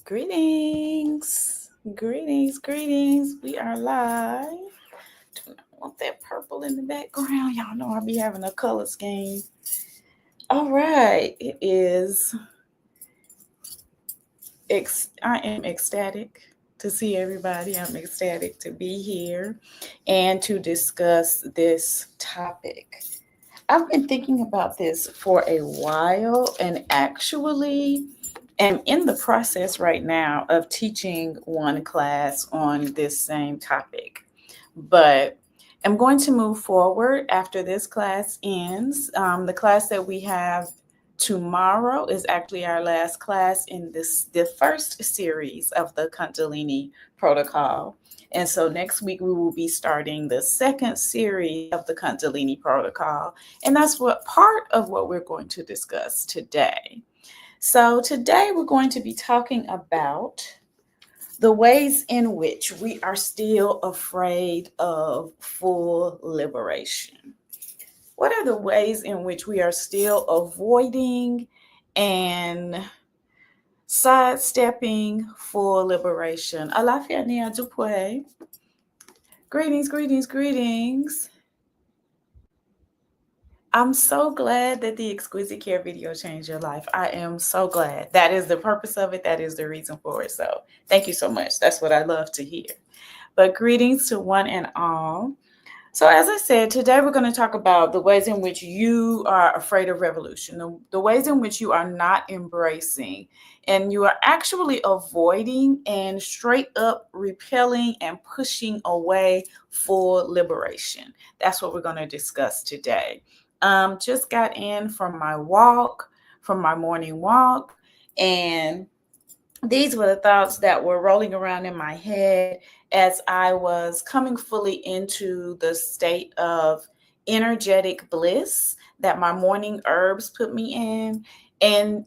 Greetings. We are live. Do not want that purple in the background. Y'all know I'll be having a color scheme. All right. It is. I am ecstatic to see everybody. I'm ecstatic to be here and to discuss this topic. I've been thinking about this for a while and actually am in the process right now of teaching one class on this same topic. But I'm going to move forward after this class ends. The class that we have tomorrow is actually our last class in the first series of the Cunt-delini protocol. And so next week we will be starting the second series of the Cunt-delini protocol. And that's what part of what we're going to discuss today. So today we're going to be talking about the ways in which we are still afraid of full liberation. What are the ways in which we are still avoiding and sidestepping full liberation? Alafia Nia Dupuy. Greetings. I'm so glad that the exquisite care video changed your life. I am so glad. That is the purpose of it. That is the reason for it. So thank you so much. That's what I love to hear. But greetings to one and all. So as I said, today we're going to talk about the ways in which you are afraid of revolution, the ways in which you are not embracing and you are actually avoiding and straight up repelling and pushing away full liberation. That's what we're going to discuss today. Just got in from my morning walk, and these were the thoughts that were rolling around in my head as I was coming fully into the state of energetic bliss that my morning herbs put me in, and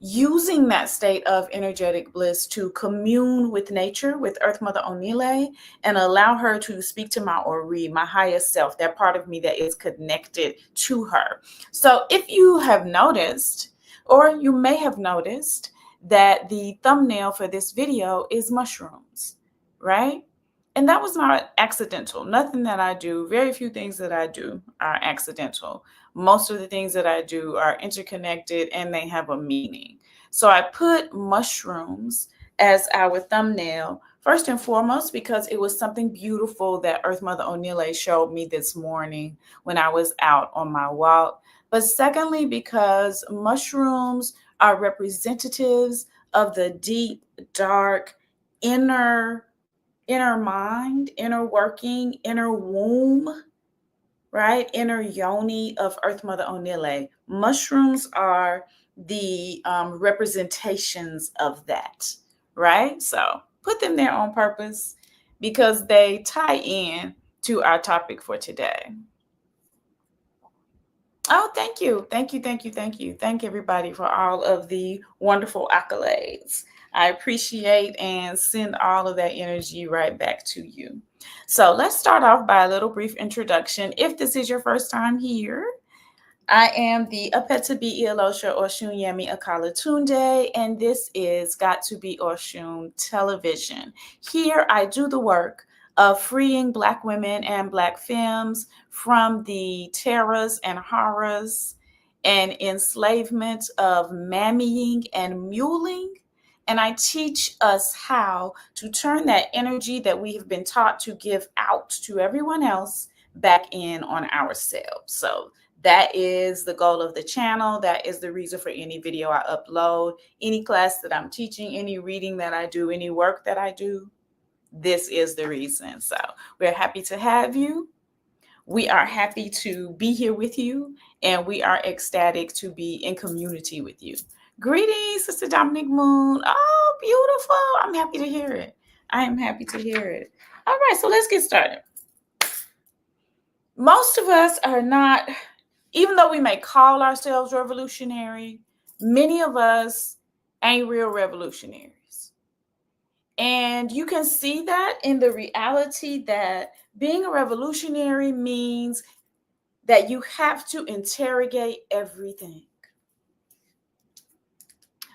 using that state of energetic bliss to commune with nature, with Earth Mother Onile, and allow her to speak to my Ori, my highest self, that part of me that is connected to her. So if you have noticed, or you may have noticed, that the thumbnail for this video is mushrooms, right? And that was not accidental. Nothing that I do, very few things that I do are accidental. Most of the things that I do are interconnected and they have a meaning. So I put mushrooms as our thumbnail, first and foremost, because it was something beautiful that Earth Mother Onile showed me this morning when I was out on my walk. But secondly, because mushrooms are representatives of the deep, dark, inner mind, inner working, inner womb, right? Inner yoni of Earth Mother Onile. Mushrooms are the representations of that, right? So put them there on purpose because they tie in to our topic for today. Oh, thank you. Thank everybody for all of the wonderful accolades. I appreciate and send all of that energy right back to you. So let's start off by a little brief introduction. If this is your first time here, I am the Apetabi Iolosha Oshun Yemi Akala Tunde, and this is Got to Be Oshun Television. Here I do the work of freeing Black women and Black femmes from the terrors and horrors and enslavement of mammying and muling. And I teach us how to turn that energy that we have been taught to give out to everyone else back in on ourselves. So that is the goal of the channel. That is the reason for any video I upload, any class that I'm teaching, any reading that I do, any work that I do. This is the reason. So we're happy to have you. We are happy to be here with you, and we are ecstatic to be in community with you. Greetings, Sister Dominic Moon. Oh, beautiful. I'm happy to hear it. I am happy to hear it. All right, so let's get started. Most of us are not, even though we may call ourselves revolutionary, many of us ain't real revolutionaries. And you can see that in the reality that being a revolutionary means that you have to interrogate everything.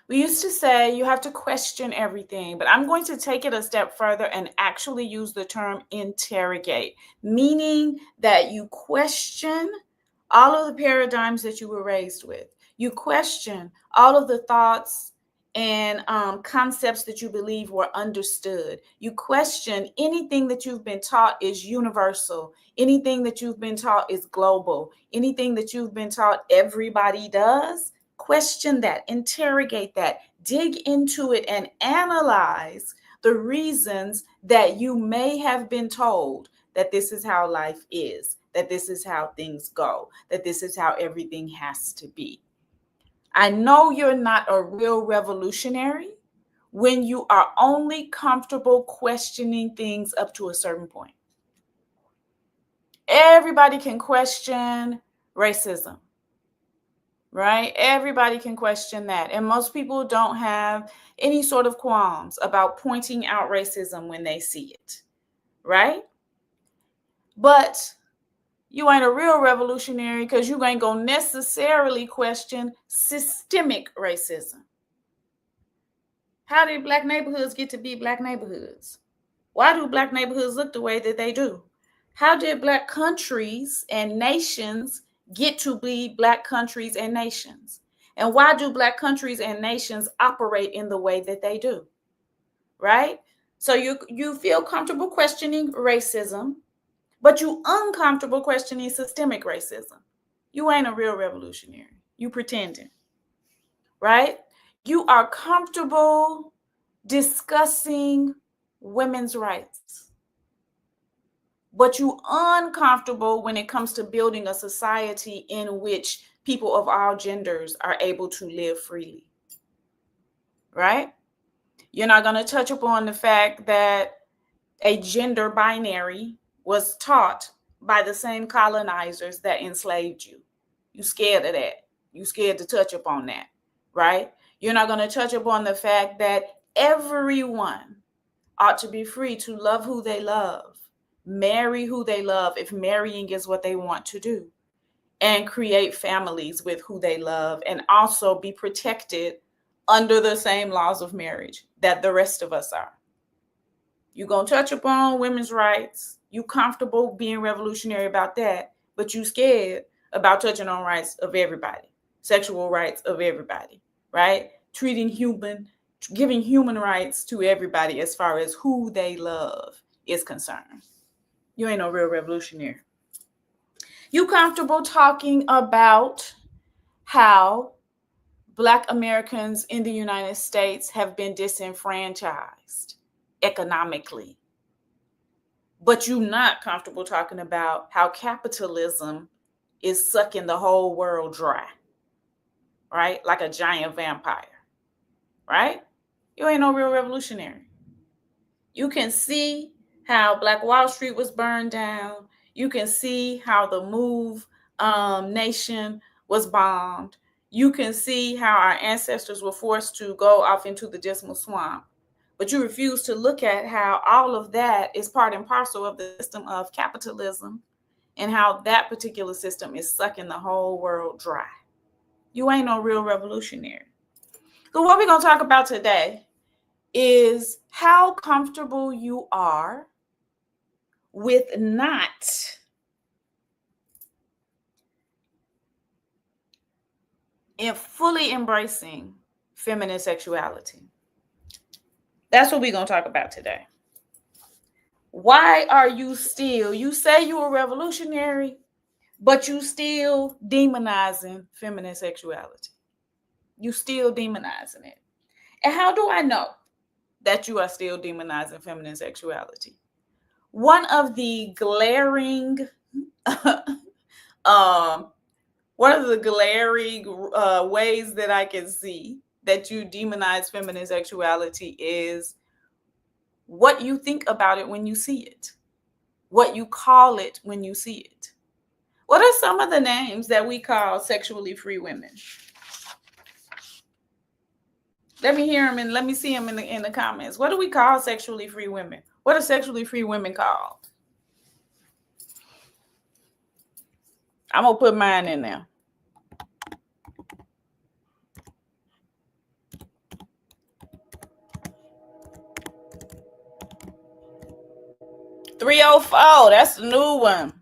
We used to say you have to question everything, but I'm going to take it a step further and actually use the term interrogate, meaning that you question all of the paradigms that you were raised with. You question all of the thoughts and concepts that you believe were understood. You question anything that you've been taught is universal, anything that you've been taught is global, anything that you've been taught everybody does. Question that, interrogate that, dig into it, and analyze the reasons that you may have been told that this is how life is, that this is how things go, that this is how everything has to be. I know you're not a real revolutionary when you are only comfortable questioning things up to a certain point. Everybody can question racism, right? Everybody can question that. And most people don't have any sort of qualms about pointing out racism when they see it, right? But you ain't a real revolutionary because you ain't gonna necessarily question systemic racism. How did Black neighborhoods get to be Black neighborhoods? Why do Black neighborhoods look the way that they do? How did Black countries and nations get to be Black countries and nations? And why do Black countries and nations operate in the way that they do? Right? So you feel comfortable questioning racism, but you uncomfortable questioning systemic racism. You ain't a real revolutionary. You pretending, right? You are comfortable discussing women's rights, but you uncomfortable when it comes to building a society in which people of all genders are able to live freely, right? You're not going to touch upon the fact that a gender binary was taught by the same colonizers that enslaved you. You scared of that. You scared to touch upon that, right? You're not going to touch upon the fact that everyone ought to be free to love who they love, marry who they love if marrying is what they want to do, and create families with who they love, and also be protected under the same laws of marriage that the rest of us are. You're going to touch upon women's rights. You comfortable being revolutionary about that, but you scared about touching on rights of everybody, sexual rights of everybody, right? Giving human rights to everybody as far as who they love is concerned. You ain't no real revolutionary. You comfortable talking about how Black Americans in the United States have been disenfranchised economically, but you're not comfortable talking about how capitalism is sucking the whole world dry, right? Like a giant vampire, right? You ain't no real revolutionary. You can see how Black Wall Street was burned down. You can see how the Move Nation was bombed. You can see how our ancestors were forced to go off into the dismal swamp. But you refuse to look at how all of that is part and parcel of the system of capitalism and how that particular system is sucking the whole world dry. You ain't no real revolutionary. So what we're going to talk about today is how comfortable you are with not fully embracing feminine sexuality. That's what we're going to talk about today. Why are you say you're a revolutionary, but you still demonizing feminine sexuality? You still demonizing it. And how do I know that you are still demonizing feminine sexuality? One of the glaring ways that I can see that you demonize feminine sexuality is what you think about it when you see it, what you call it when you see it. What are some of the names that we call sexually free women? Let me hear them and let me see them in the comments. What do we call sexually free women? What are sexually free women called? I'm going to put mine in there. $304. That's the new one.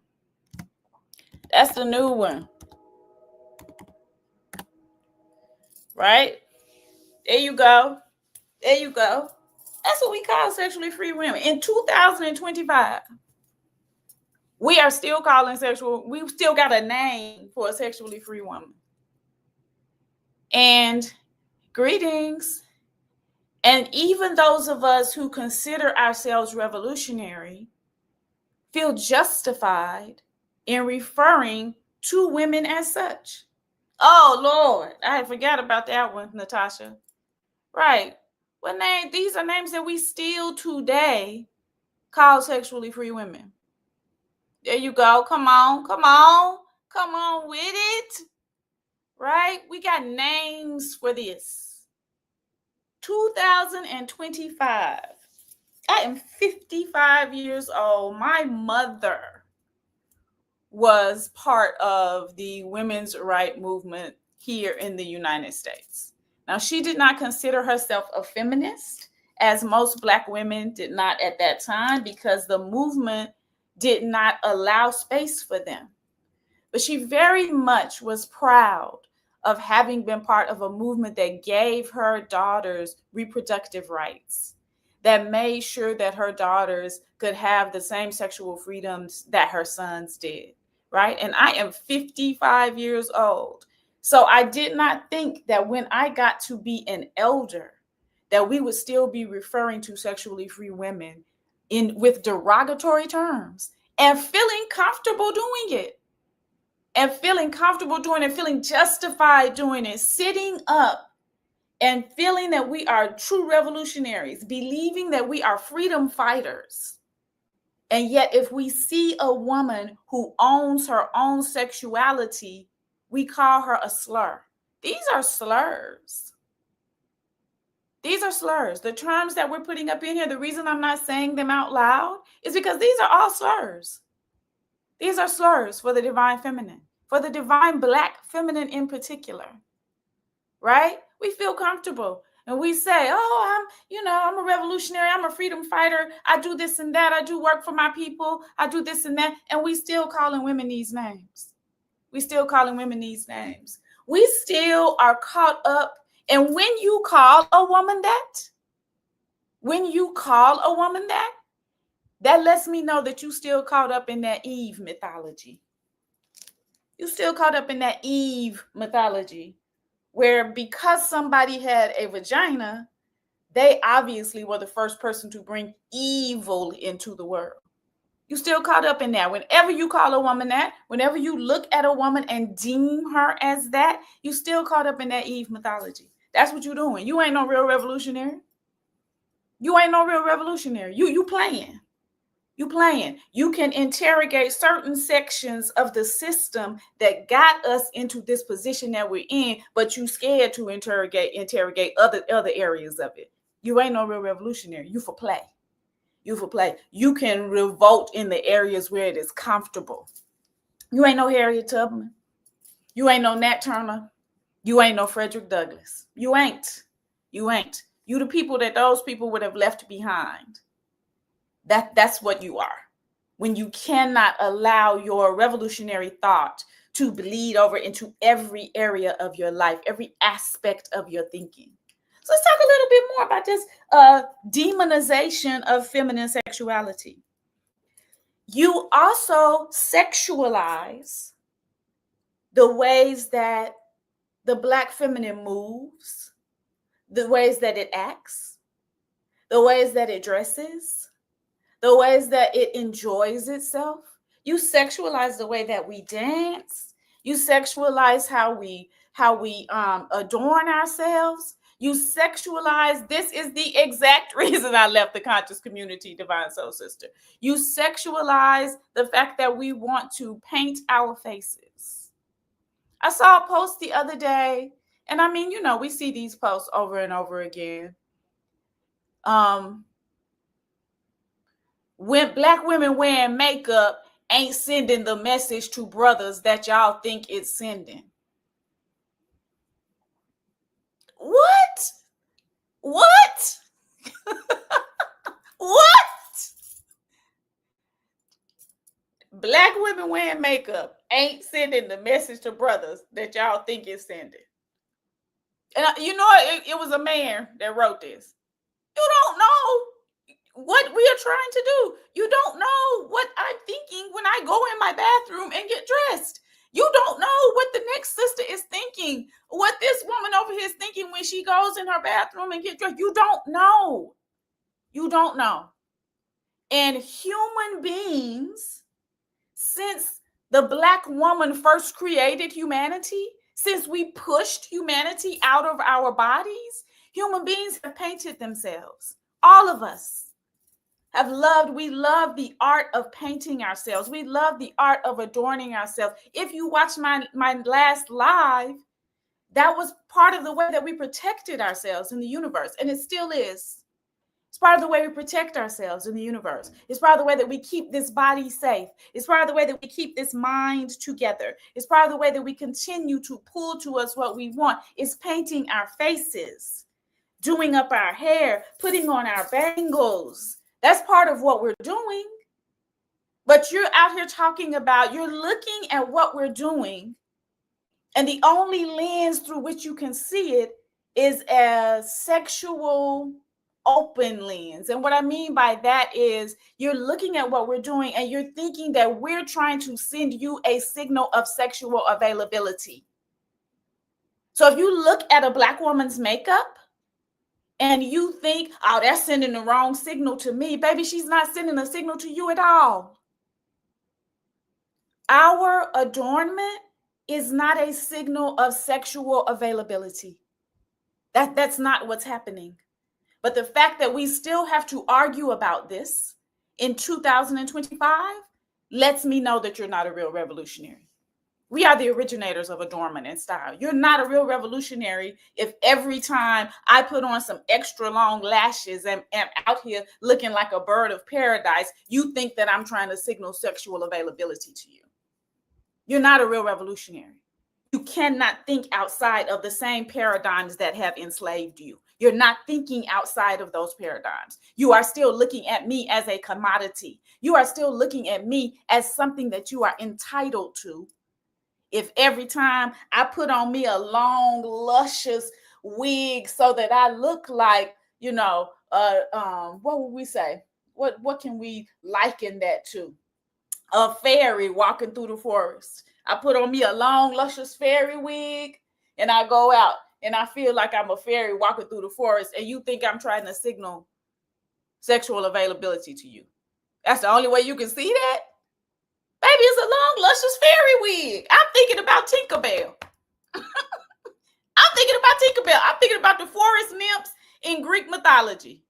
That's the new one. Right? There you go. There you go. That's what we call sexually free women. In 2025, we are still calling we still got a name for a sexually free woman. And greetings. And even those of us who consider ourselves revolutionary feel justified in referring to women as such. Oh, Lord, I forgot about that one, Natasha. Right. What name? These are names that we still today call sexually free women. There you go. Come on. Come on. Come on with it. Right? We got names for this. 2025. I am 55 years old. My mother was part of the women's rights movement here in the United States. Now, she did not consider herself a feminist, as most Black women did not at that time, because the movement did not allow space for them. But she very much was proud of having been part of a movement that gave her daughters reproductive rights, that made sure that her daughters could have the same sexual freedoms that her sons did, right? And I am 55 years old. So I did not think that when I got to be an elder, that we would still be referring to sexually free women with derogatory terms and feeling comfortable doing it. And feeling comfortable doing it, feeling justified doing it, sitting up and feeling that we are true revolutionaries, believing that we are freedom fighters. And yet, if we see a woman who owns her own sexuality, we call her a slur. These are slurs. These are slurs. The terms that we're putting up in here, the reason I'm not saying them out loud is because these are all slurs. These are slurs for the divine feminine, for the divine Black feminine in particular, right? We feel comfortable and we say, oh, I'm a revolutionary. I'm a freedom fighter. I do this and that. I do work for my people. I do this and that. And we still calling women these names. We still calling women these names. We still are caught up. And when you call a woman that, that lets me know that you still caught up in that Eve mythology. You still caught up in that Eve mythology, where because somebody had a vagina, they obviously were the first person to bring evil into the world. You still caught up in that. Whenever you call a woman that, whenever you look at a woman and deem her as that, you still caught up in that Eve mythology. That's what you're doing. You ain't no real revolutionary. You ain't no real revolutionary. You playing. You playing. You can interrogate certain sections of the system that got us into this position that we're in, but you scared to interrogate other areas of it. You ain't no real revolutionary. You for play. You for play. You can revolt in the areas where it is comfortable. You ain't no Harriet Tubman. You ain't no Nat Turner. You ain't no Frederick Douglass. You ain't. You ain't. You the people that those people would have left behind. That's what you are. When you cannot allow your revolutionary thought to bleed over into every area of your life, every aspect of your thinking. So let's talk a little bit more about this demonization of feminine sexuality. You also sexualize the ways that the Black feminine moves, the ways that it acts, the ways that it dresses, the ways that it enjoys itself. You sexualize the way that we dance. You sexualize how we adorn ourselves. You sexualize. This is the exact reason I left the conscious community, Divine Soul Sister. You sexualize the fact that we want to paint our faces. I saw a post the other day, and I mean, we see these posts over and over again. When Black women wearing makeup ain't sending the message to brothers that y'all think it's sending. What? What? What? Black women wearing makeup ain't sending the message to brothers that y'all think it's sending. And you know, it was a man that wrote this. You don't know what we are trying to do. You don't know what I'm thinking when I go in my bathroom and get dressed. You don't know what the next sister is thinking, what this woman over here is thinking when she goes in her bathroom and get dressed. You don't know. You don't know. And human beings, since the Black woman first created humanity, since we pushed humanity out of our bodies, human beings have painted themselves. All of us we love the art of painting ourselves. We love the art of adorning ourselves. If you watch my last live, that was part of the way that we protected ourselves in the universe, and it still is. It's part of the way we protect ourselves in the universe. It's part of the way that we keep this body safe. It's part of the way that we keep this mind together. It's part of the way that we continue to pull to us what we want. It's painting our faces, doing up our hair, putting on our bangles. That's part of what we're doing. But you're out here talking about, you're looking at what we're doing, and the only lens through which you can see it is a sexual open lens. And what I mean by that is you're looking at what we're doing and you're thinking that we're trying to send you a signal of sexual availability. So if you look at a Black woman's makeup and you think, oh, that's sending the wrong signal to me, baby, she's not sending a signal to you at all. Our adornment is not a signal of sexual availability. That's not what's happening. But the fact that we still have to argue about this in 2025 lets me know that you're not a real revolutionary. We are the originators of adornment and style. You're not a real revolutionary if every time I put on some extra long lashes and am out here looking like a bird of paradise, you think that I'm trying to signal sexual availability to you. You're not a real revolutionary. You cannot think outside of the same paradigms that have enslaved you. You're not thinking outside of those paradigms. You are still looking at me as a commodity. You are still looking at me as something that you are entitled to. If every time I put on me a long, luscious wig so that I look like, what would we say? What can we liken that to? A fairy walking through the forest. I put on me a long, luscious fairy wig and I go out and I feel like I'm a fairy walking through the forest, and you think I'm trying to signal sexual availability to you. That's the only way you can see that? Baby, it's a long, luscious fairy wig. I'm thinking about Tinkerbell. I'm thinking about the forest nymphs in Greek mythology.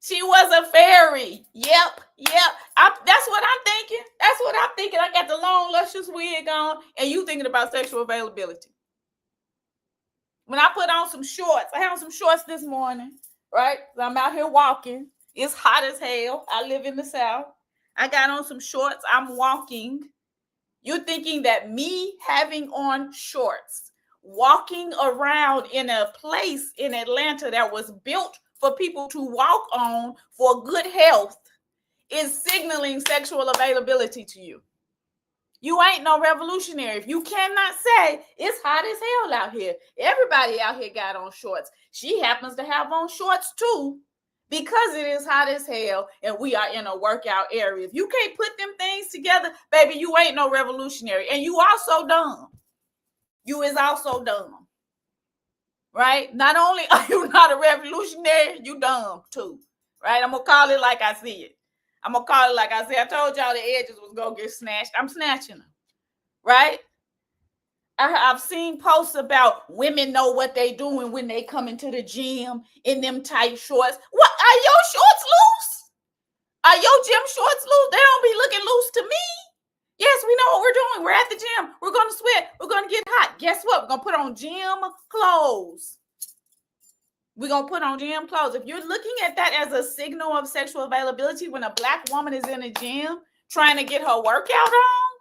She was a fairy. Yep. That's what I'm thinking. I got the long, luscious wig on, and you thinking about sexual availability. When I put on some shorts, I had on some shorts this morning, right? I'm out here walking. It's hot as hell. I live in the South. I got on some shorts. I'm walking. You're thinking that me having on shorts, walking around in a place in Atlanta that was built for people to walk on for good health is signaling sexual availability to you. You ain't no revolutionary if you cannot say it's hot as hell out here. Everybody out here got on shorts. She happens to have on shorts too because it is hot as hell and we are in a workout area. If you can't put them things together, baby, you ain't no revolutionary. And you also dumb. You is also dumb. Right? Not only are you not a revolutionary, you dumb too. Right? I'm going to call it like I see it. I told y'all the edges was going to get snatched. I'm snatching them. Right? I've seen posts about women know what they doing when they come into the gym in them tight shorts. What? Are your shorts loose? Are your gym shorts loose? They don't be looking loose to me. Yes, we know what we're doing. We're at the gym. We're going to sweat. We're going to get hot. Guess what? We're going to put on gym clothes. We're going to put on gym clothes. If you're looking at that as a signal of sexual availability when a Black woman is in a gym, trying to get her workout on,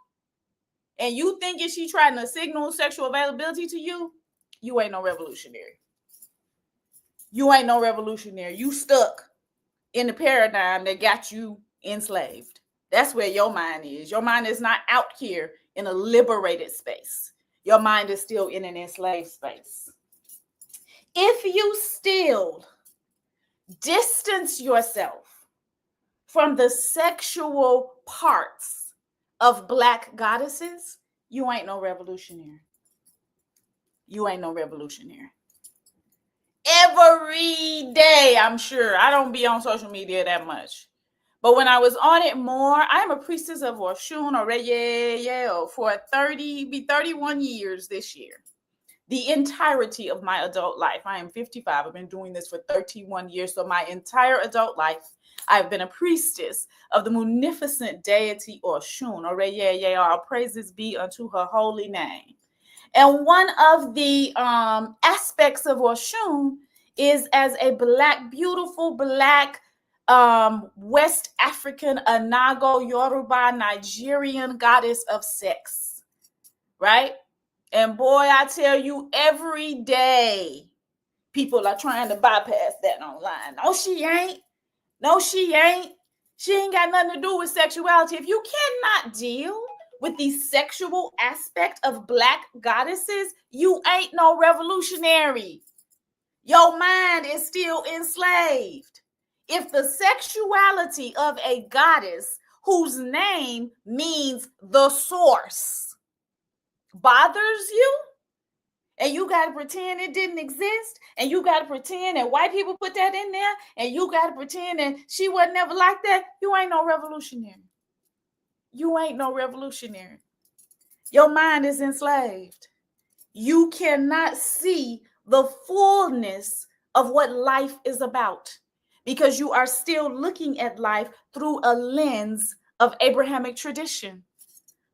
and you thinking she trying to signal sexual availability to you, you ain't no revolutionary. You ain't no revolutionary. You stuck in the paradigm that got you enslaved. That's where your mind is. Your mind is not out here in a liberated space. Your mind is still in an enslaved space. If you still distance yourself from the sexual parts of Black goddesses, you ain't no revolutionary. You ain't no revolutionary. Every day, I'm sure. I don't be on social media that much. But when I was on it more, I am a priestess of Oshun for 31 years this year. The entirety of my adult life. I am 55. I've been doing this for 31 years. So my entire adult life, I've been a priestess of the munificent deity Oshun. All praises be unto her holy name. And one of the aspects of Oshun is as a Black, beautiful Black, West African, Anago, Yoruba, Nigerian goddess of sex, right? And boy, I tell you, every day, people are trying to bypass that online. No, she ain't. No, she ain't. She ain't got nothing to do with sexuality. If you cannot deal with the sexual aspect of Black goddesses, you ain't no revolutionary. Your mind is still enslaved. If the sexuality of a goddess whose name means the source bothers you, and you got to pretend it didn't exist, and you got to pretend that white people put that in there, and you got to pretend that she wasn't never like that, you ain't no revolutionary. You ain't no revolutionary. Your mind is enslaved. You cannot see the fullness of what life is about because you are still looking at life through a lens of Abrahamic tradition,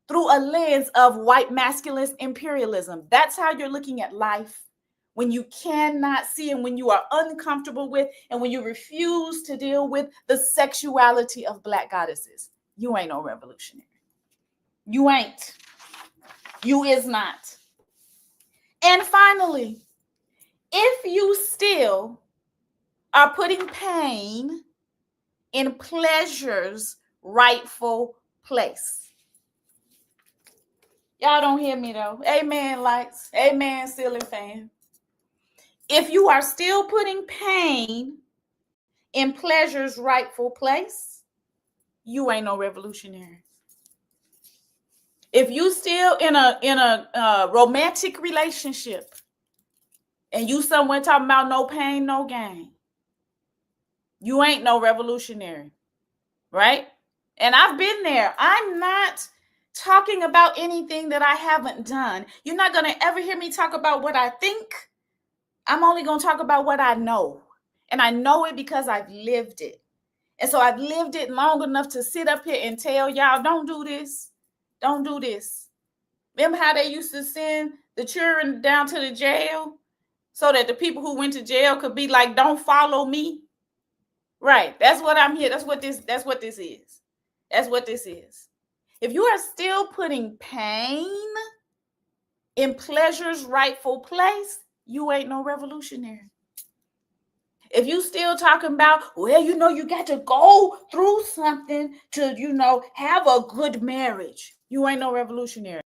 through a lens of white masculine imperialism. That's how you're looking at life when you cannot see and when you are uncomfortable with and when you refuse to deal with the sexuality of Black goddesses. You ain't no revolutionary. You ain't. You is not. And finally, if you still are putting pain in pleasure's rightful place. Y'all don't hear me though. Amen, lights. Amen, ceiling fan. If you are still putting pain in pleasure's rightful place, you ain't no revolutionary. If you still in a romantic relationship and you somewhere talking about no pain, no gain, you ain't no revolutionary, right? And I've been there. I'm not talking about anything that I haven't done. You're not going to ever hear me talk about what I think. I'm only going to talk about what I know. And I know it because I've lived it. And so I've lived it long enough to sit up here and tell y'all, don't do this. Don't do this. Remember how they used to send the children down to the jail so that the people who went to jail could be like, don't follow me? Right. That's what I'm here. That's what this is. That's what this is. If you are still putting pain in pleasure's rightful place, you ain't no revolutionary. If you still talking about, well, you got to go through something to, have a good marriage, you ain't no revolutionary.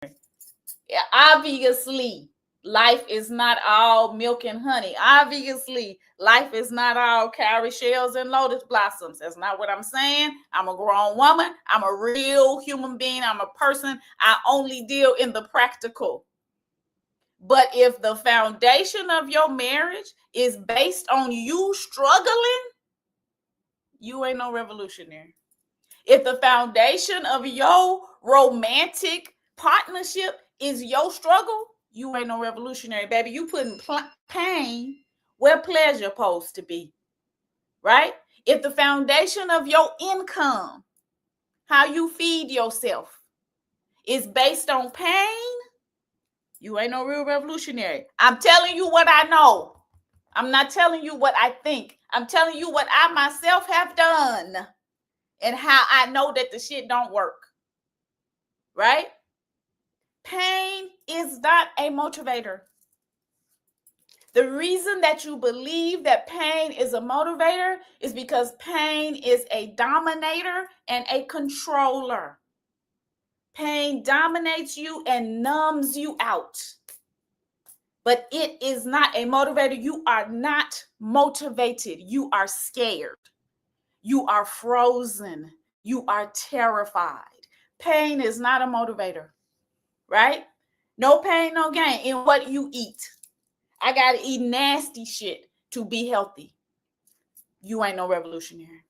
Yeah, obviously, life is not all milk and honey. Obviously, life is not all cowrie shells and lotus blossoms. That's not what I'm saying. I'm a grown woman. I'm a real human being. I'm a person. I only deal in the practical. But if the foundation of your marriage is based on you struggling, you ain't no revolutionary. If the foundation of your romantic partnership is your struggle, you ain't no revolutionary, baby. You putting pain where pleasure supposed to be, right? If the foundation of your income, how you feed yourself, is based on pain, you ain't no real revolutionary. I'm telling you what I know. I'm not telling you what I think. I'm telling you what I myself have done. and how I know that the shit don't work, right? Pain is not a motivator. The reason that you believe that pain is a motivator is because pain is a dominator and a controller. Pain dominates you and numbs you out. But it is not a motivator. You are not motivated. You are scared. You are frozen. You are terrified. Pain is not a motivator, right? No pain, no gain in what you eat. I got to eat nasty shit to be healthy. You ain't no revolutionary.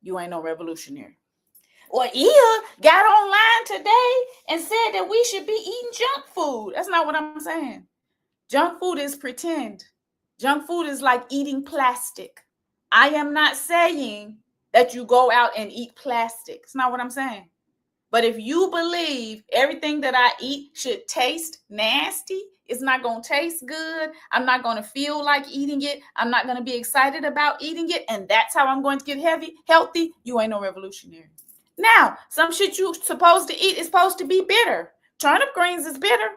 You ain't no revolutionary. Well, Ia got online today and said that we should be eating junk food. That's not what I'm saying. Junk food is pretend. Junk food is like eating plastic. I am not saying that you go out and eat plastic. It's not what I'm saying. But if you believe everything that I eat should taste nasty, it's not going to taste good, I'm not going to feel like eating it, I'm not going to be excited about eating it, and that's how I'm going to get healthy, you ain't no revolutionary. Now, some shit you supposed to eat is supposed to be bitter. Turnip greens is bitter.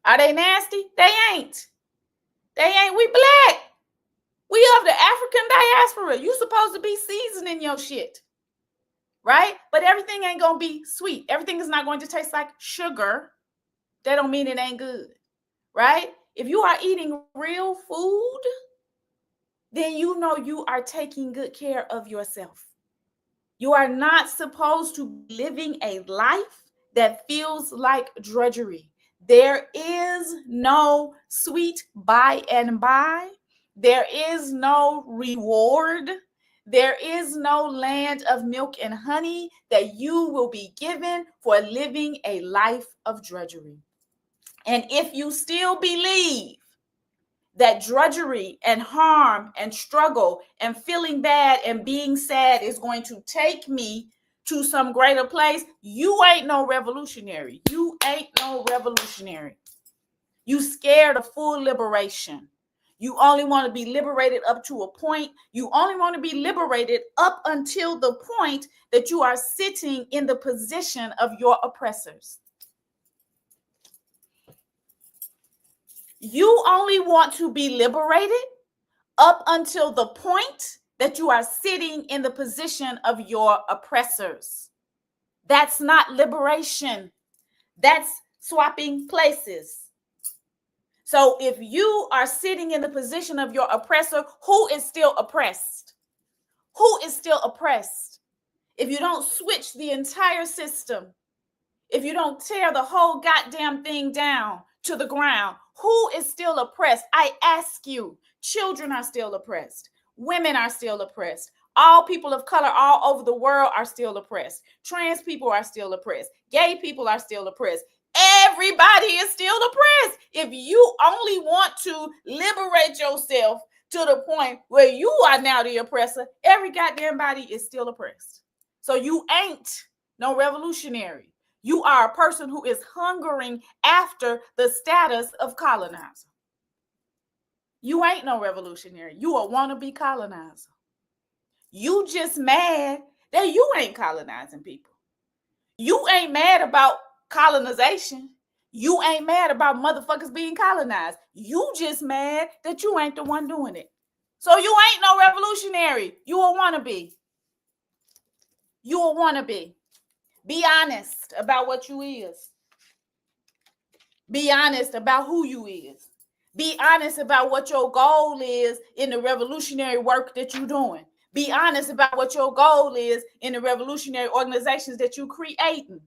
Are they nasty? They ain't. They ain't. We black. We of the African diaspora. You supposed to be seasoning your shit. Right? But everything ain't going to be sweet. Everything is not going to taste like sugar. That don't mean it ain't good. Right? If you are eating real food, then you know you are taking good care of yourself. You are not supposed to be living a life that feels like drudgery. There is no sweet by and by. There is no reward. There is no land of milk and honey that you will be given for living a life of drudgery. And if you still believe that drudgery and harm and struggle and feeling bad and being sad is going to take me to some greater place, you ain't no revolutionary. You ain't no revolutionary. You scared of full liberation. You only want to be liberated up to a point. You only want to be liberated up until the point that you are sitting in the position of your oppressors. You only want to be liberated up until the point that you are sitting in the position of your oppressors. That's not liberation. That's swapping places. So if you are sitting in the position of your oppressor, who is still oppressed? Who is still oppressed? If you don't switch the entire system, if you don't tear the whole goddamn thing down to the ground, who is still oppressed? I ask you, children are still oppressed. Women are still oppressed. All people of color all over the world are still oppressed. Trans people are still oppressed. Gay people are still oppressed. Everybody is still oppressed. If you only want to liberate yourself to the point where you are now the oppressor, every goddamn body is still oppressed. So you ain't no revolutionary. You are a person who is hungering after the status of colonizer. You ain't no revolutionary. You a wannabe colonizer. You just mad that you ain't colonizing people. You ain't mad about colonization. You ain't mad about motherfuckers being colonized. You just mad that you ain't the one doing it. So you ain't no revolutionary. You a wannabe. You a wannabe. Be honest about what you is. Be honest about who you is. Be honest about what your goal is in the revolutionary work that you're doing. Be honest about what your goal is in the revolutionary organizations that you're creating.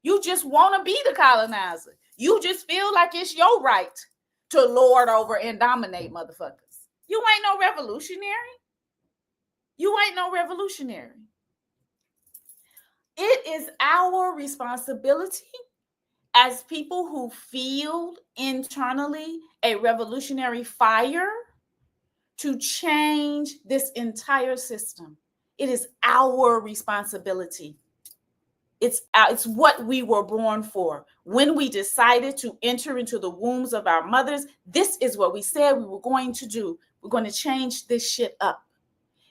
You just want to be the colonizer. You just feel like it's your right to lord over and dominate motherfuckers. You ain't no revolutionary. You ain't no revolutionary. It is our responsibility as people who feel internally a revolutionary fire to change this entire system. It is our responsibility. It's what we were born for. When we decided to enter into the wombs of our mothers, this is what we said we were going to do. We're going to change this shit up.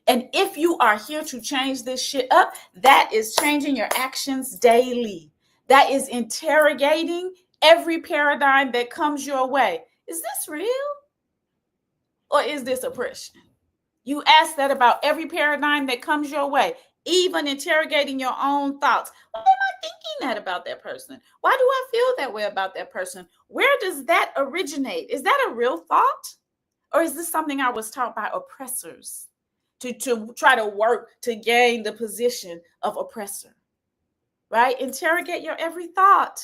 And if you are here to change this shit up, that is changing your actions daily. That is interrogating every paradigm that comes your way. Is this real? Or is this oppression? You ask that about every paradigm that comes your way, even interrogating your own thoughts. Why am I thinking that about that person? Why do I feel that way about that person? Where does that originate? Is that a real thought? Or is this something I was taught by oppressors to try to work to gain the position of oppressor? Right? Interrogate your every thought.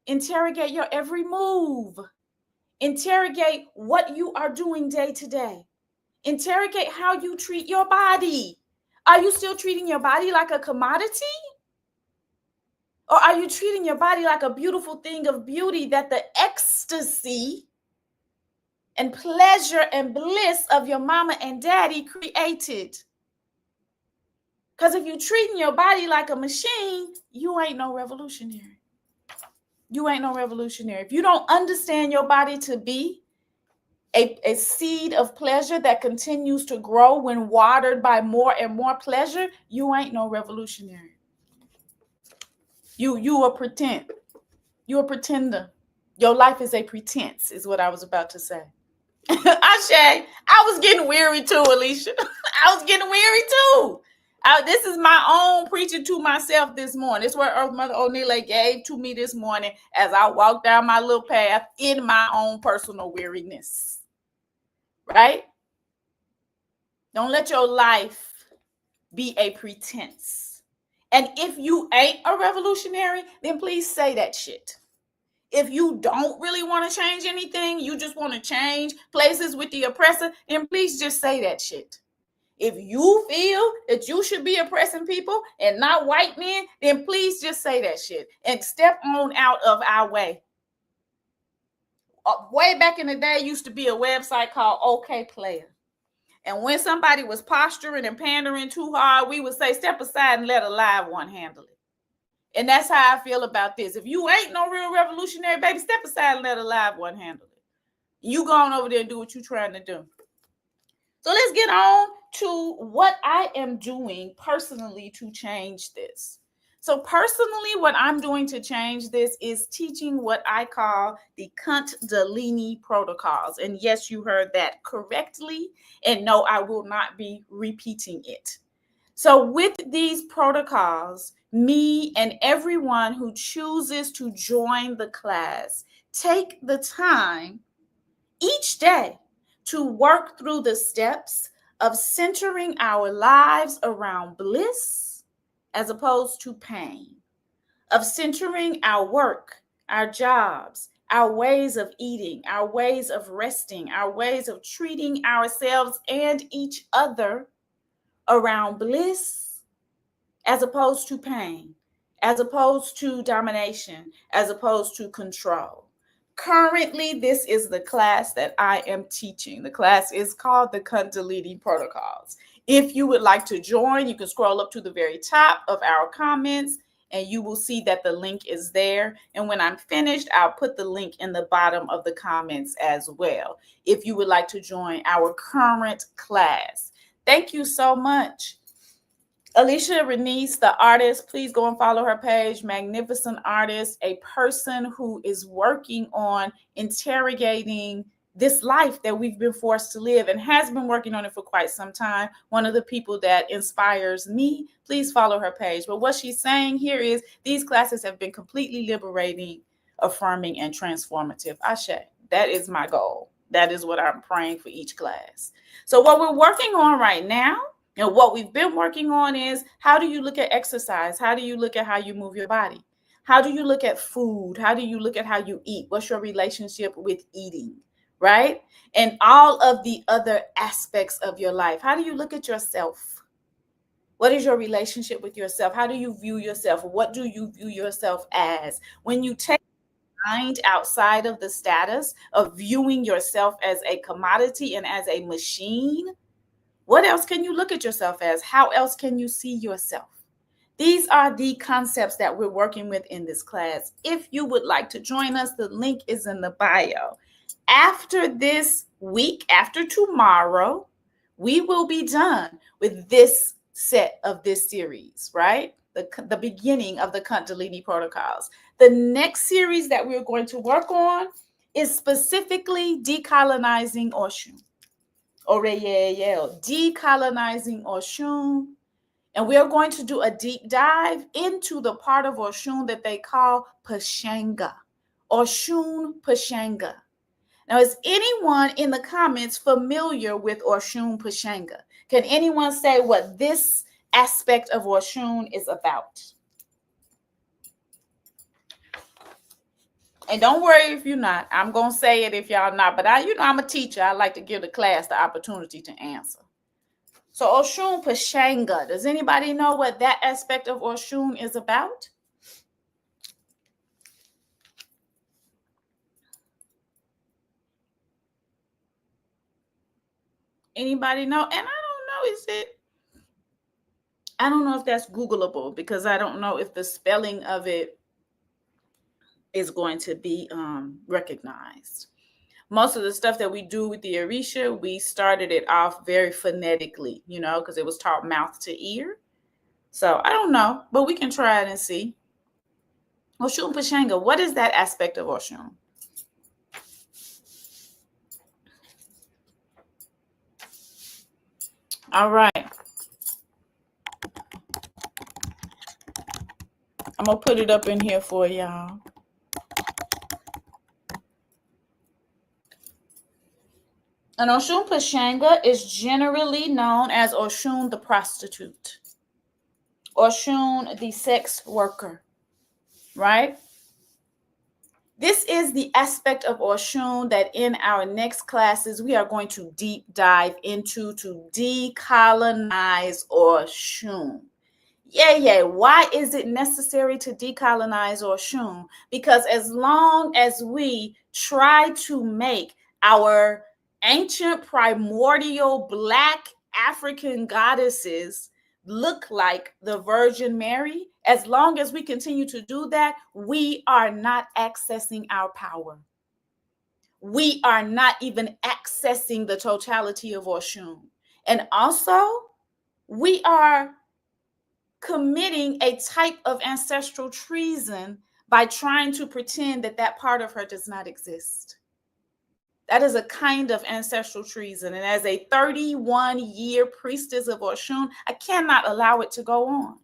Interrogate your every move. Interrogate what you are doing day to day. Interrogate how you treat your body. Are you still treating your body like a commodity? Or are you treating your body like a beautiful thing of beauty that the ecstasy and pleasure and bliss of your mama and daddy created? Because if you're treating your body like a machine, you ain't no revolutionary. You ain't no revolutionary. If you don't understand your body to be a seed of pleasure that continues to grow when watered by more and more pleasure, you ain't no revolutionary. You a pretend. You a pretender. Your life is a pretense, is what I was about to say. Ashe, I was getting weary too, Alicia. I was getting weary too. This is my own preaching to myself this morning. It's what Earth Mother O'Neill gave to me this morning as I walked down my little path in my own personal weariness. Right? Don't let your life be a pretense. And if you ain't a revolutionary, then please say that shit. If you don't really want to change anything, you just want to change places with the oppressor, then please just say that shit. If you feel that you should be oppressing people and not white men, then please just say that shit and step on out of our way. Way back in the day, used to be a website called OK Player. And when somebody was posturing and pandering too hard, we would say, step aside and let a live one handle it. And that's how I feel about this. If you ain't no real revolutionary, baby, step aside and let a live one handle it. You go on over there and do what you're trying to do. So let's get on to what I am doing personally to change this. So personally, what I'm doing to change this is teaching what I call the Cunt-delini protocols. And yes, you heard that correctly. And no, I will not be repeating it. So with these protocols, me and everyone who chooses to join the class take the time each day to work through the steps of centering our lives around bliss as opposed to pain, of centering our work, our jobs, our ways of eating, our ways of resting, our ways of treating ourselves and each other around bliss as opposed to pain, as opposed to domination, as opposed to control. Currently, this is the class that I am teaching. The class is called the Cunt-delini protocols. If you would like to join, you can scroll up to the very top of our comments and you will see that the link is there. And when I'm finished, I'll put the link in the bottom of the comments as well, if you would like to join our current class. Thank you so much. Alicia Renice, the artist, please go and follow her page. Magnificent artist, a person who is working on interrogating this life that we've been forced to live and has been working on it for quite some time. One of the people that inspires me. Please follow her page. But what she's saying here is these classes have been completely liberating, affirming, and transformative. Ashe, that is my goal. That is what I'm praying for each class. So what we're working on right now, and what we've been working on is, how do you look at exercise? How do you look at how you move your body? How do you look at food? How do you look at how you eat? What's your relationship with eating, right? And all of the other aspects of your life. How do you look at yourself? What is your relationship with yourself? How do you view yourself? What do you view yourself as? When you take mind outside of the status of viewing yourself as a commodity and as a machine, what else can you look at yourself as? How else can you see yourself? These are the concepts that we're working with in this class. If you would like to join us, the link is in the bio. After this week, after tomorrow, we will be done with this set of this series, right? The beginning of the Cunt-delini protocols. The next series that we're going to work on is specifically decolonizing Oshun. Decolonizing Oshun. And we are going to do a deep dive into the part of Oshun that they call Pashanga. Oshun Pashanga. Now, is anyone in the comments familiar with Oshun Pashanga? Can anyone say what this aspect of Oshun is about? And don't worry if you're not. I'm going to say it if y'all not. But I'm a teacher. I like to give the class the opportunity to answer. So Oshun Pashanga, does anybody know what that aspect of Oshun is about? Anybody know? And I don't know, I don't know if that's Googleable, because I don't know if the spelling of it is going to be recognized. Most of the stuff that we do with the Orisha, we started it off very phonetically, because it was taught mouth to ear. So I don't know, but we can try it and see. Oshun Pashanga, what is that aspect of Oshun? All right. I'm going to put it up in here for y'all. And Oshun Pashanga is generally known as Oshun the prostitute, Oshun the sex worker, right? This is the aspect of Oshun that in our next classes we are going to deep dive into to decolonize Oshun. Yeah. Why is it necessary to decolonize Oshun? Because as long as we try to make our ancient primordial Black African goddesses look like the Virgin Mary, as long as we continue to do that, we are not accessing our power. We are not even accessing the totality of Oshun. And also, we are committing a type of ancestral treason by trying to pretend that that part of her does not exist. That is a kind of ancestral treason. And as a 31-year priestess of Oshun, I cannot allow it to go on.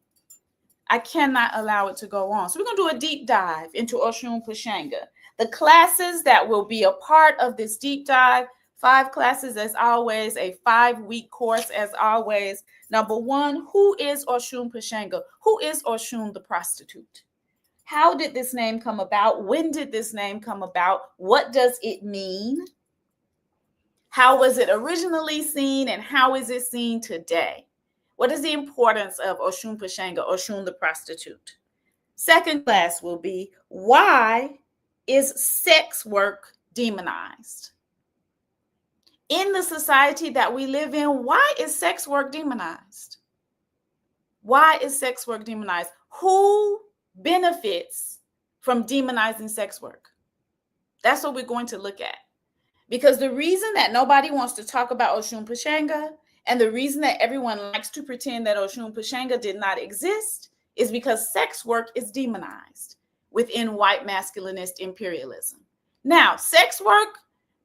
I cannot allow it to go on. So we're going to do a deep dive into Oshun Pashanga. The classes that will be a part of this deep dive, 5 classes as always, a 5-week course as always. Number 1, who is Oshun Pashanga? Who is Oshun the prostitute? How did this name come about? When did this name come about? What does it mean? How was it originally seen, and how is it seen today? What is the importance of Oshun Pashanga, Oshun the prostitute? Second class will be, why is sex work demonized? In the society that we live in, why is sex work demonized? Why is sex work demonized? Who benefits from demonizing sex work? That's what we're going to look at. Because the reason that nobody wants to talk about Oshun Pashanga, and the reason that everyone likes to pretend that Oshun Pashanga did not exist, is because sex work is demonized within white masculinist imperialism. Now, sex work,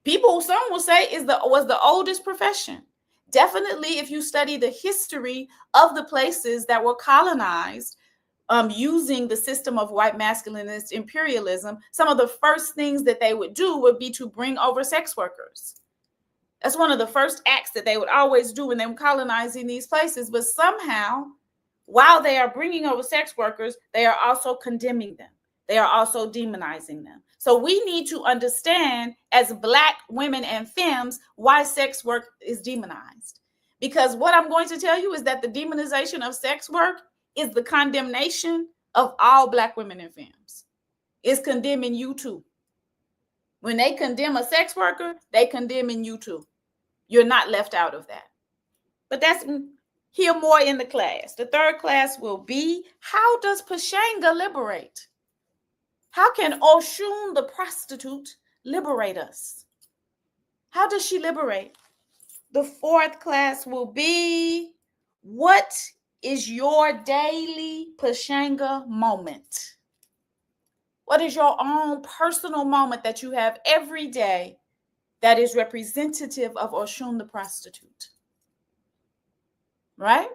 some will say, was the oldest profession. Definitely, if you study the history of the places that were colonized using the system of white masculinist imperialism, some of the first things that they would do would be to bring over sex workers. That's one of the first acts that they would always do when they were colonizing these places. But somehow, while they are bringing over sex workers, they are also condemning them. They are also demonizing them. So we need to understand, as Black women and femmes, why sex work is demonized. Because what I'm going to tell you is that the demonization of sex work is the condemnation of all Black women and femmes. It's condemning you too. When they condemn a sex worker, they condemning you too. You're not left out of that. But that's here more in the class. The third class will be, how does Pashanga liberate? How can Oshun the prostitute liberate us? How does she liberate? The fourth class will be, what is your daily Pashanga moment? What is your own personal moment that you have every day that is representative of Oshun the prostitute? Right?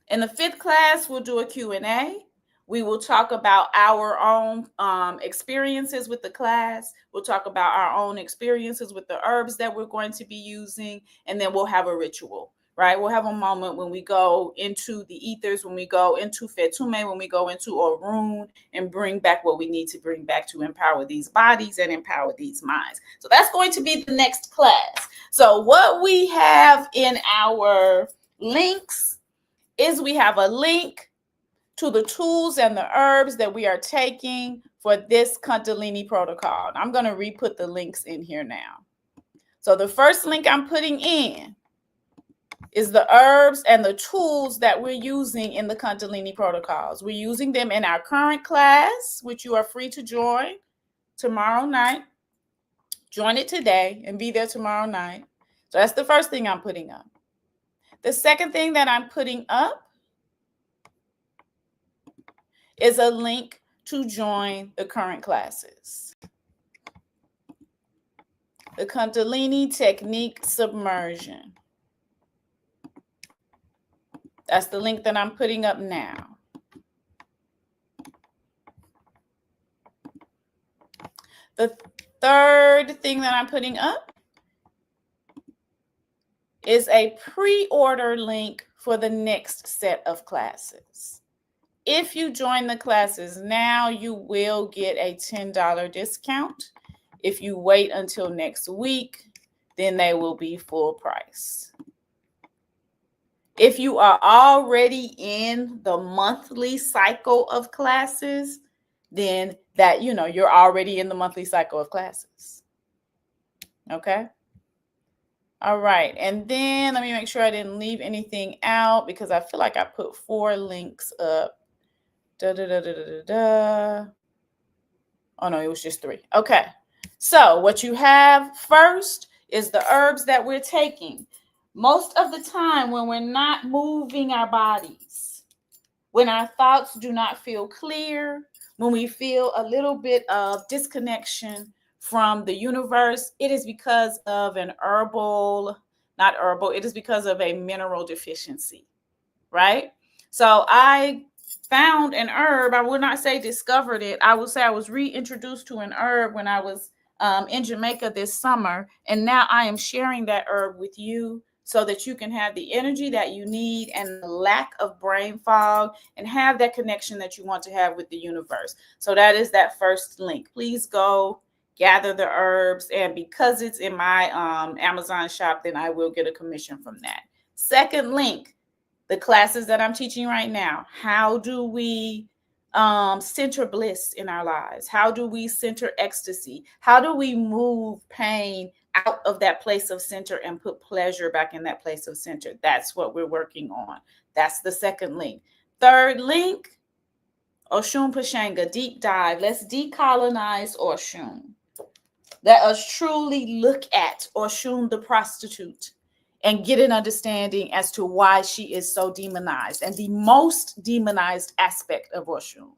In the fifth class, we'll do a Q&A. We will talk about our own experiences with the class. We'll talk about our own experiences with the herbs that we're going to be using, and then we'll have a ritual, right? We'll have a moment when we go into the ethers, when we go into Fetume, when we go into Orun, and bring back what we need to bring back to empower these bodies and empower these minds. So that's going to be the next class. So what we have in our links is we have a link to the tools and the herbs that we are taking for this Cunt-delini protocol. I'm going to re-put the links in here now. So the first link I'm putting in is the herbs and the tools that we're using in the Cunt-delini protocols. We're using them in our current class, which you are free to join tomorrow night. Join it today and be there tomorrow night. So that's the first thing I'm putting up. The second thing that I'm putting up is a link to join the current classes. The Cunt-delini technique submersion. That's the link that I'm putting up now. The third thing that I'm putting up is a pre-order link for the next set of classes. If you join the classes now, you will get a $10 discount. If you wait until next week, then they will be full price. If you are already in the monthly cycle of classes, then that, you're already in the monthly cycle of classes. Okay? All right. And then let me make sure I didn't leave anything out because I feel like I put 4 links up. Oh, no, it was just 3. Okay. So what you have first is the herbs that we're taking. Most of the time when we're not moving our bodies, when our thoughts do not feel clear, when we feel a little bit of disconnection from the universe, it is because of it is because of a mineral deficiency, right? So I found an herb. I would not say discovered it. I would say I was reintroduced to an herb when I was in Jamaica this summer. And now I am sharing that herb with you so that you can have the energy that you need and the lack of brain fog and have that connection that you want to have with the universe. So that is that first link. Please go gather the herbs. And because it's in my Amazon shop, then I will get a commission from that. Second link, the classes that I'm teaching right now. How do we center bliss in our lives? How do we center ecstasy? How do we move pain out of that place of center and put pleasure back in that place of center? That's what we're working on. That's the second link. Third link, Oshun Pashanga, deep dive. Let's decolonize Oshun. Let us truly look at Oshun the prostitute and get an understanding as to why she is so demonized and the most demonized aspect of Oshun.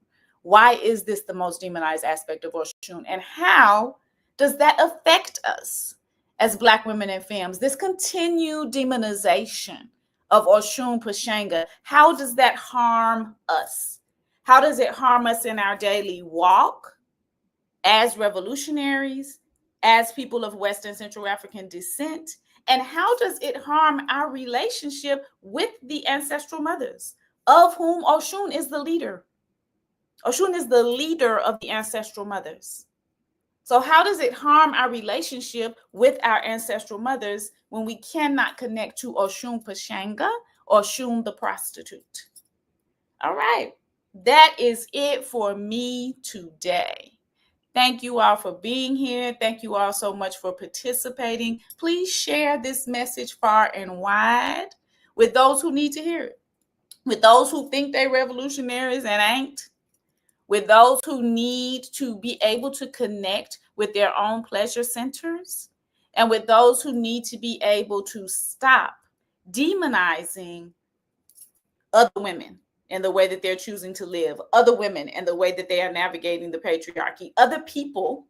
Why is this the most demonized aspect of Oshun? And how does that affect us as Black women and femmes? This continued demonization of Oshun Pashanga, how does that harm us? How does it harm us in our daily walk as revolutionaries, as people of West and Central African descent? And how does it harm our relationship with the ancestral mothers, of whom Oshun is the leader? Oshun is the leader of the ancestral mothers. So how does it harm our relationship with our ancestral mothers when we cannot connect to Oshun Pashanga, Oshun the prostitute? All right, that is it for me today. Thank you all for being here. Thank you all so much for participating. Please share this message far and wide with those who need to hear it, with those who think they're revolutionaries and ain't, with those who need to be able to connect with their own pleasure centers and with those who need to be able to stop demonizing other women in the way that they're choosing to live, other women in the way that they are navigating the patriarchy, other people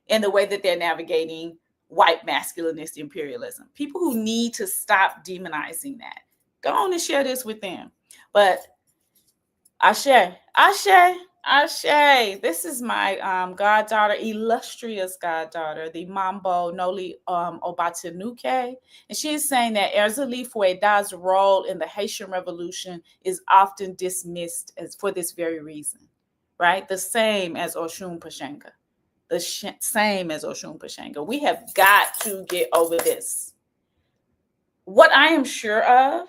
in the way that they're navigating white masculinist imperialism. People who need to stop demonizing that. Go on and share this with them. But Ashe, Ashe, Ashe. This is my goddaughter, illustrious goddaughter, the Mambo Noli Obatanuke. And she is saying that Erzali Fueda's role in the Haitian Revolution is often dismissed as for this very reason, right? The same as Oshun Pashenga. Same as Oshun Pashenga. We have got to get over this. What I am sure of,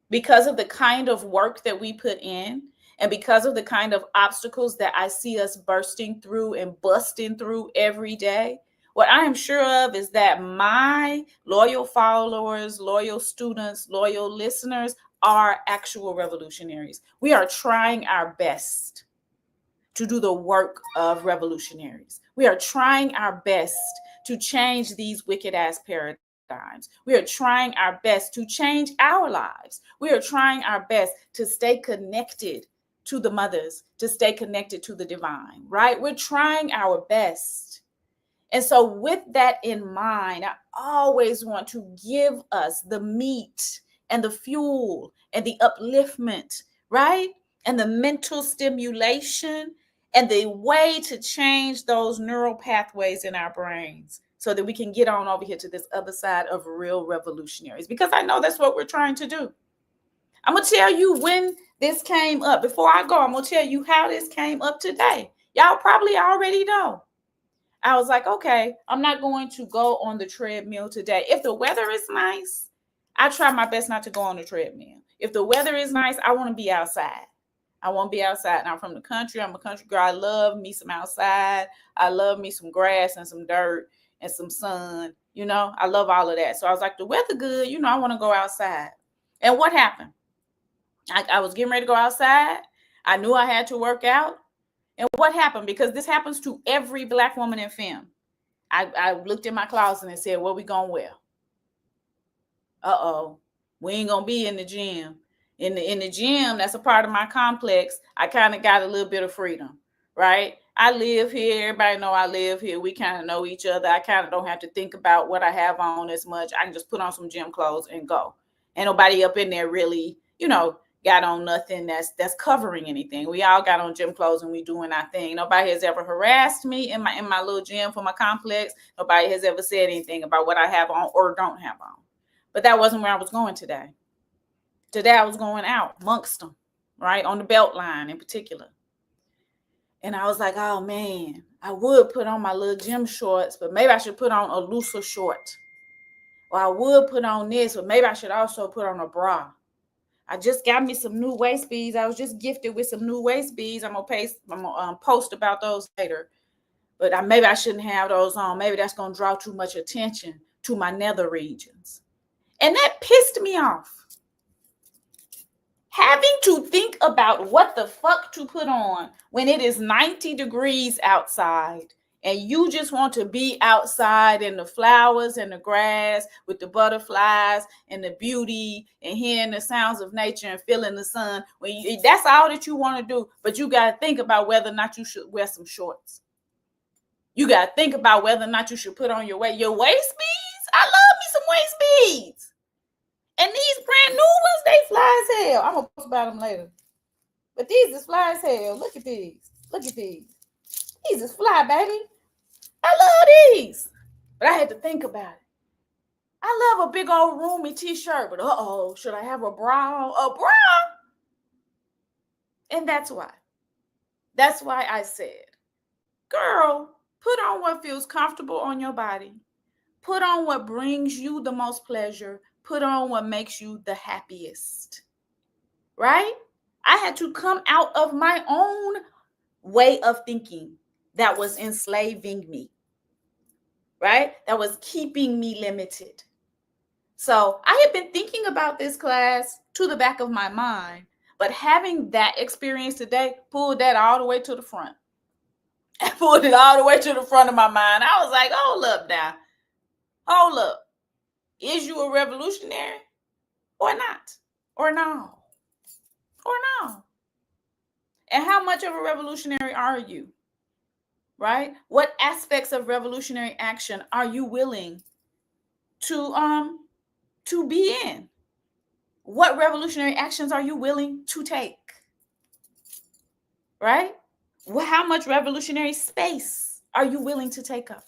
because of the kind of work that we put in, and because of the kind of obstacles that I see us bursting through and busting through every day, what I am sure of is that my loyal followers, loyal students, loyal listeners are actual revolutionaries. We are trying our best to do the work of revolutionaries. We are trying our best to change these wicked ass paradigms. We are trying our best to change our lives. We are trying our best to stay connected to the mothers, to stay connected to the divine, right? We're trying our best. And so with that in mind, I always want to give us the meat and the fuel and the upliftment, right? And the mental stimulation and the way to change those neural pathways in our brains so that we can get on over here to this other side of real revolutionaries, because I know that's what we're trying to do. I'm going to tell you when this came up. Before I go, I'm going to tell you how this came up today. Y'all probably already know. I was like, okay, I'm not going to go on the treadmill today. If the weather is nice, I try my best not to go on the treadmill. If the weather is nice, I want to be outside. I want to be outside. And I'm from the country. I'm a country girl. I love me some outside. I love me some grass and some dirt and some sun. You know, I love all of that. So I was like, the weather good. You know, I want to go outside. And what happened? I was getting ready to go outside. I knew I had to work out. And what happened? Because this happens to every Black woman in film. I looked in my closet and said, what we gonna wear? Uh-oh. We ain't gonna be in the gym. In the gym, that's a part of my complex. I kind of got a little bit of freedom, right? I live here. Everybody know I live here. We kind of know each other. I kind of don't have to think about what I have on as much. I can just put on some gym clothes and go. Ain't nobody up in there really, you know, got on nothing that's covering anything. We all got on gym clothes and we doing our thing. Nobody has ever harassed me in my little gym for my complex. Nobody has ever said anything about what I have on or don't have on. But that wasn't where I was going today. Today I was going out amongst them, right? On the belt line in particular. And I was like, oh man, I would put on my little gym shorts, but maybe I should put on a looser short. Or I would put on this, but maybe I should also put on a bra. I just got me some new waist beads. I was just gifted with some new waist beads. I'm gonna post about those later. But maybe I shouldn't have those on. Maybe that's gonna draw too much attention to my nether regions. And that pissed me off. Having to think about what the fuck to put on when it is 90 degrees outside and you just want to be outside in the flowers and the grass with the butterflies and the beauty and hearing the sounds of nature and feeling the sun. That's all that you want to do, but you got to think about whether or not you should wear some shorts. You got to think about whether or not you should put on your waist beads. I love me some waist beads. And these brand new ones, they fly as hell. I'm going to post about them later. But these is fly as hell. Look at these. Look at these. These is fly, baby. I love these. But I had to think about it. I love a big old roomy t-shirt. But uh-oh, should I have a bra? A bra? And that's why. That's why I said, girl, put on what feels comfortable on your body. Put on what brings you the most pleasure. Put on what makes you the happiest, right? I had to come out of my own way of thinking that was enslaving me, right? That was keeping me limited. So I had been thinking about this class to the back of my mind, but having that experience today pulled that all the way to the front. I pulled it all the way to the front of my mind. I was like, hold up now. Hold up. Is you a revolutionary or not? Or no? Or no? And how much of a revolutionary are you? Right? What aspects of revolutionary action are you willing to be in? What revolutionary actions are you willing to take? Right? Well, how much revolutionary space are you willing to take up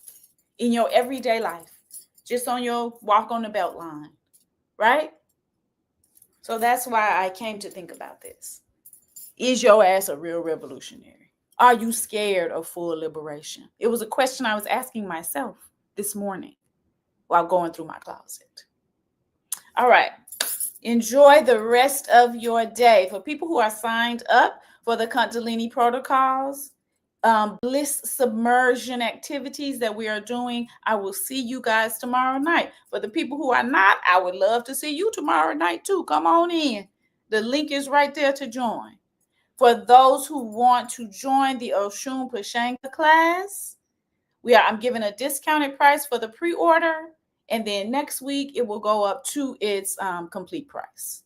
in your everyday life? Just on your walk on the belt line, right? So that's why I came to think about this. Is your ass a real revolutionary? Are you scared of full liberation? It was a question I was asking myself this morning while going through my closet. All right. Enjoy the rest of your day. For people who are signed up for the Cunt-delini protocols, bliss submersion activities that we are doing, I will see you guys tomorrow night. For the people who are not, I would love to see you tomorrow night too. Come on in. The link is right there to join. For those who want to join the Oshun Pashanga class, I'm giving a discounted price for the pre-order, and then next week it will go up to its complete price.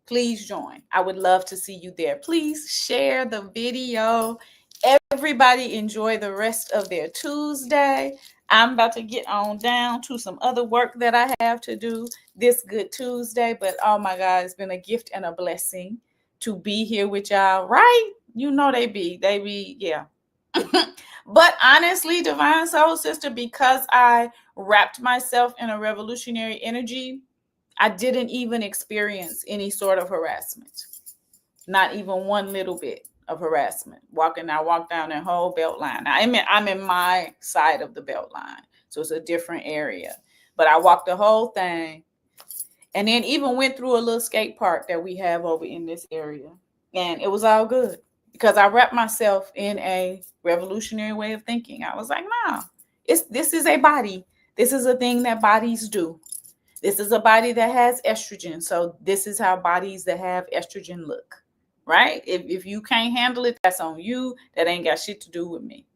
Please join. I would love to see you there. Please share the video. Everybody enjoy the rest of their Tuesday. I'm about to get on down to some other work that I have to do this good Tuesday, but oh my God, it's been a gift and a blessing to be here with y'all, right? You know they be, yeah. But honestly, Divine Soul Sister, because I wrapped myself in a revolutionary energy, I didn't even experience any sort of harassment. Not even one little bit of harassment. I walked down that whole belt line. I'm in my side of the belt line, so it's a different area. But I walked the whole thing, and then even went through a little skate park that we have over in this area, and it was all good because I wrapped myself in a revolutionary way of thinking. I was like, nah, this is a body. This is a thing that bodies do. This is a body that has estrogen. So this is how bodies that have estrogen look, right? If you can't handle it, that's on you. That ain't got shit to do with me.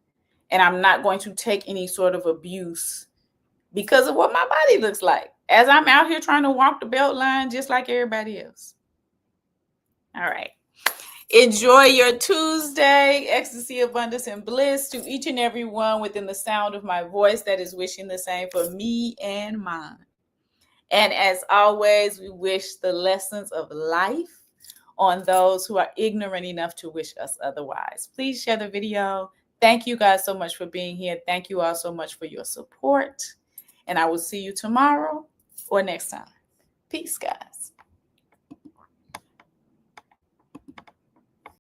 And I'm not going to take any sort of abuse because of what my body looks like, as I'm out here trying to walk the belt line just like everybody else. All right. Enjoy your Tuesday. Ecstasy, abundance, and bliss to each and every one within the sound of my voice that is wishing the same for me and mine. And as always, we wish the lessons of life on those who are ignorant enough to wish us otherwise. Please share the video. Thank you guys so much for being here. Thank you all so much for your support. And I will see you tomorrow or next time. Peace, guys.